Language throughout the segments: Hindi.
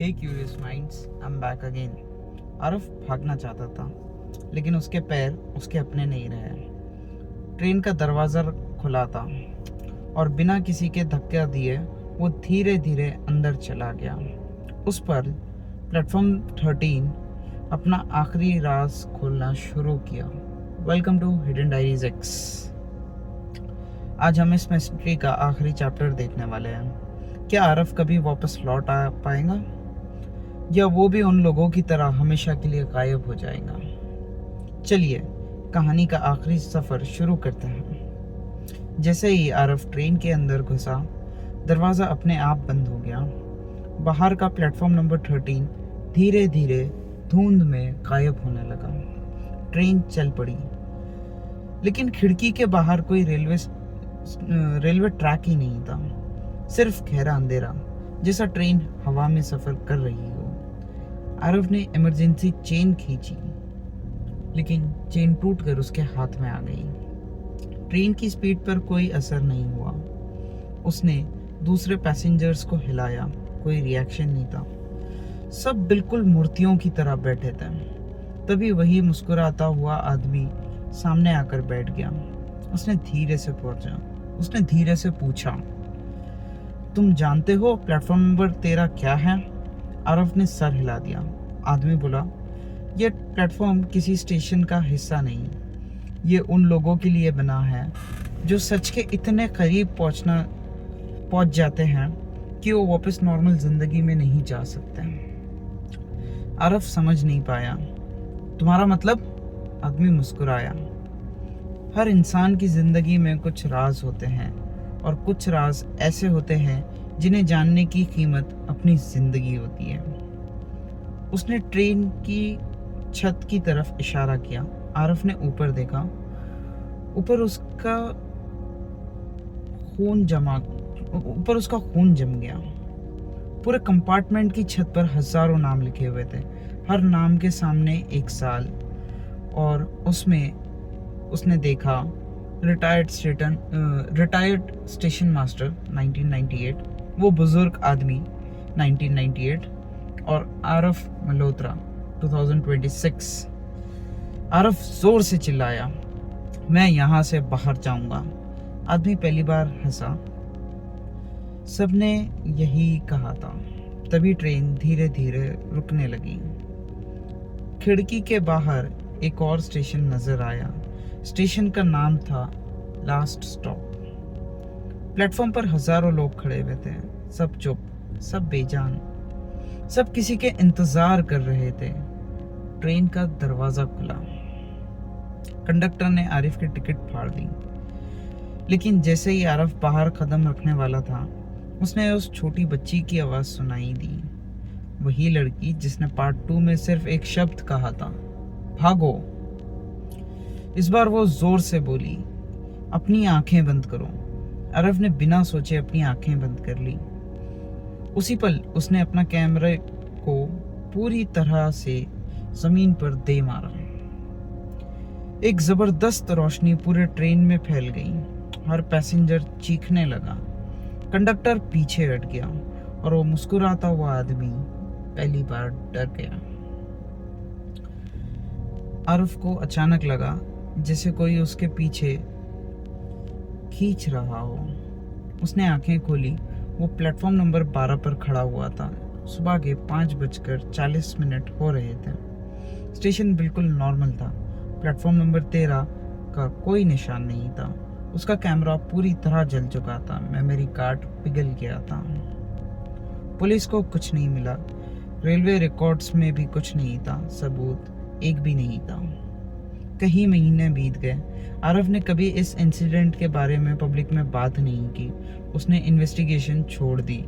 Hey curious minds, I am back again. आरफ भागना चाहता था, लेकिन उसके पैर उसके अपने नहीं रहे। ट्रेन का दरवाज़ा खुला था और बिना किसी के धक्का दिए वो धीरे धीरे अंदर चला गया। उस पर प्लेटफॉर्म 13 अपना आखिरी राज खोलना शुरू किया। Welcome to Hidden Diaries X. आज हम इस मिस्ट्री का आखिरी चैप्टर देखने वाले हैं। क्या आरफ कभी वापस लौट आ पाएगा, या वो भी उन लोगों की तरह हमेशा के लिए गायब हो जाएगा? चलिए कहानी का आखिरी सफर शुरू करते हैं। जैसे ही आरफ ट्रेन के अंदर घुसा, दरवाज़ा अपने आप बंद हो गया। बाहर का प्लेटफॉर्म नंबर 13 धीरे धीरे धुंध में गायब होने लगा। ट्रेन चल पड़ी, लेकिन खिड़की के बाहर कोई रेलवे ट्रैक ही नहीं था। सिर्फ गहरा अंधेरा, जैसा ट्रेन हवा में सफर कर रही हो। आरव ने इमरजेंसी चेन खींची, लेकिन चेन टूटकर उसके हाथ में आ गई। ट्रेन की स्पीड पर कोई असर नहीं हुआ। उसने दूसरे पैसेंजर्स को हिलाया, कोई रिएक्शन नहीं था। सब बिल्कुल मूर्तियों की तरह बैठे थे। तभी वही मुस्कुराता हुआ आदमी सामने आकर बैठ गया। उसने धीरे से पूछा, तुम जानते हो प्लेटफॉर्म नंबर 13 क्या है? आरफ ने सर हिला दिया। आदमी बोला, यह प्लेटफॉर्म किसी स्टेशन का हिस्सा नहीं। ये उन लोगों के लिए बना है जो सच के इतने करीब पहुंच जाते हैं कि वो वापस नॉर्मल जिंदगी में नहीं जा सकते। आरफ समझ नहीं पाया। तुम्हारा मतलब? आदमी मुस्कुराया। हर इंसान की जिंदगी में कुछ राज होते हैं, और कुछ राज ऐसे होते हैं जिन्हें जानने की कीमत अपनी जिंदगी होती है। उसने ट्रेन की छत की तरफ इशारा किया। आरफ ने ऊपर देखा। ऊपर उसका खून जम गया। पूरे कंपार्टमेंट की छत पर हजारों नाम लिखे हुए थे, हर नाम के सामने एक साल। और उसमें उसने देखा रिटायर्ड स्टेशन मास्टर 1998, वो बुजुर्ग आदमी 1998, और आरफ मल्होत्रा 2026। आरफ जोर से चिल्लाया, मैं यहाँ से बाहर जाऊंगा। आदमी पहली बार हंसा। सबने यही कहा था। तभी ट्रेन धीरे धीरे रुकने लगी। खिड़की के बाहर एक और स्टेशन नजर आया। स्टेशन का नाम था लास्ट स्टॉप। प्लेटफॉर्म पर हजारों लोग खड़े हुए थे, सब चुप, सब बेजान, सब किसी के इंतजार कर रहे थे। ट्रेन का दरवाजा खुला। कंडक्टर ने आरिफ की टिकट फाड़ दी, लेकिन जैसे ही आरिफ बाहर कदम रखने वाला था, उसने उस छोटी बच्ची की आवाज सुनाई दी। वही लड़की जिसने पार्ट 2 में सिर्फ एक शब्द कहा था, भागो। इस बार वो जोर से बोली, अपनी आंखें बंद करो। आरफ ने बिना सोचे अपनी आंखें बंद कर ली। उसी पल उसने अपना कैमरे को पूरी तरह से जमीन पर दे मारा। एक जबरदस्त रोशनी पूरे ट्रेन में फैल गई। हर पैसेंजर चीखने लगा। कंडक्टर पीछे हट गया, और वो मुस्कुराता हुआ आदमी पहली बार डर गया। आरफ को अचानक लगा जैसे कोई उसके पीछे खींच रहा हो। उसने आंखें खोली। वो प्लेटफॉर्म नंबर 12 पर खड़ा हुआ था। सुबह के 5:40 हो रहे थे। स्टेशन बिल्कुल नॉर्मल था। प्लेटफॉर्म नंबर 13 का कोई निशान नहीं था। उसका कैमरा पूरी तरह जल चुका था। मेमोरी कार्ड पिघल गया था। पुलिस को कुछ नहीं मिला। रेलवे रिकॉर्ड्स में भी कुछ नहीं था। सबूत एक भी नहीं था। कई महीने बीत गए। आरफ ने कभी इस इंसिडेंट के बारे में पब्लिक में बात नहीं की। उसने इन्वेस्टिगेशन छोड़ दी।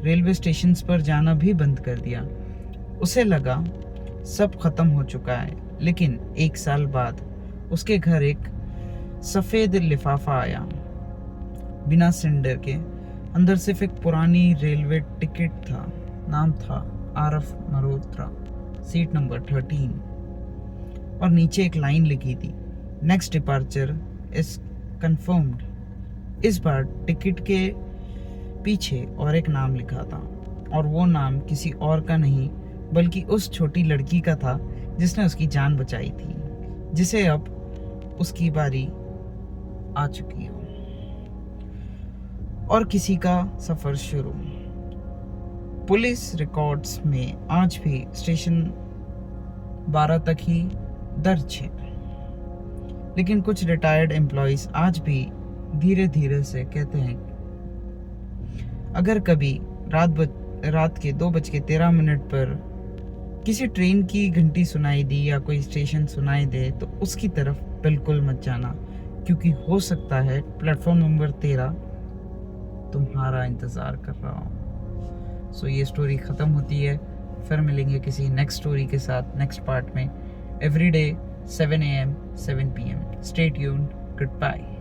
रेलवे स्टेशंस पर जाना भी बंद कर दिया। उसे लगा सब खत्म हो चुका है। लेकिन 1 साल बाद उसके घर एक सफेद लिफाफा आया, बिना सिंडर के। अंदर सिर्फ एक पुरानी रेलवे टिकट था। नाम था आरफ मल्होत्रा, सीट नंबर 13, और नीचे एक लाइन लिखी थी, नेक्स्ट डिपार्चर इज कंफर्म्ड। इस बार टिकट के पीछे और एक नाम लिखा था, और वो नाम किसी और का नहीं बल्कि उस छोटी लड़की का था जिसने उसकी जान बचाई थी, जिसे अब उसकी बारी आ चुकी हो और किसी का सफर शुरू। पुलिस रिकॉर्ड्स में आज भी स्टेशन 12 तक ही दर्ज है, लेकिन कुछ रिटायर्ड एम्प्लॉइज आज भी धीरे धीरे से कहते हैं अगर कभी रात के 2:13 पर किसी ट्रेन की घंटी सुनाई दी या कोई स्टेशन सुनाई दे तो उसकी तरफ बिल्कुल मत जाना, क्योंकि हो सकता है प्लेटफॉर्म नंबर 13 तुम्हारा इंतज़ार कर रहा हो। सो ये स्टोरी ख़त्म होती है, फिर मिलेंगे किसी नेक्स्ट स्टोरी के साथ नेक्स्ट पार्ट में। Every day 7 AM 7 PM। Stay tuned. Good bye.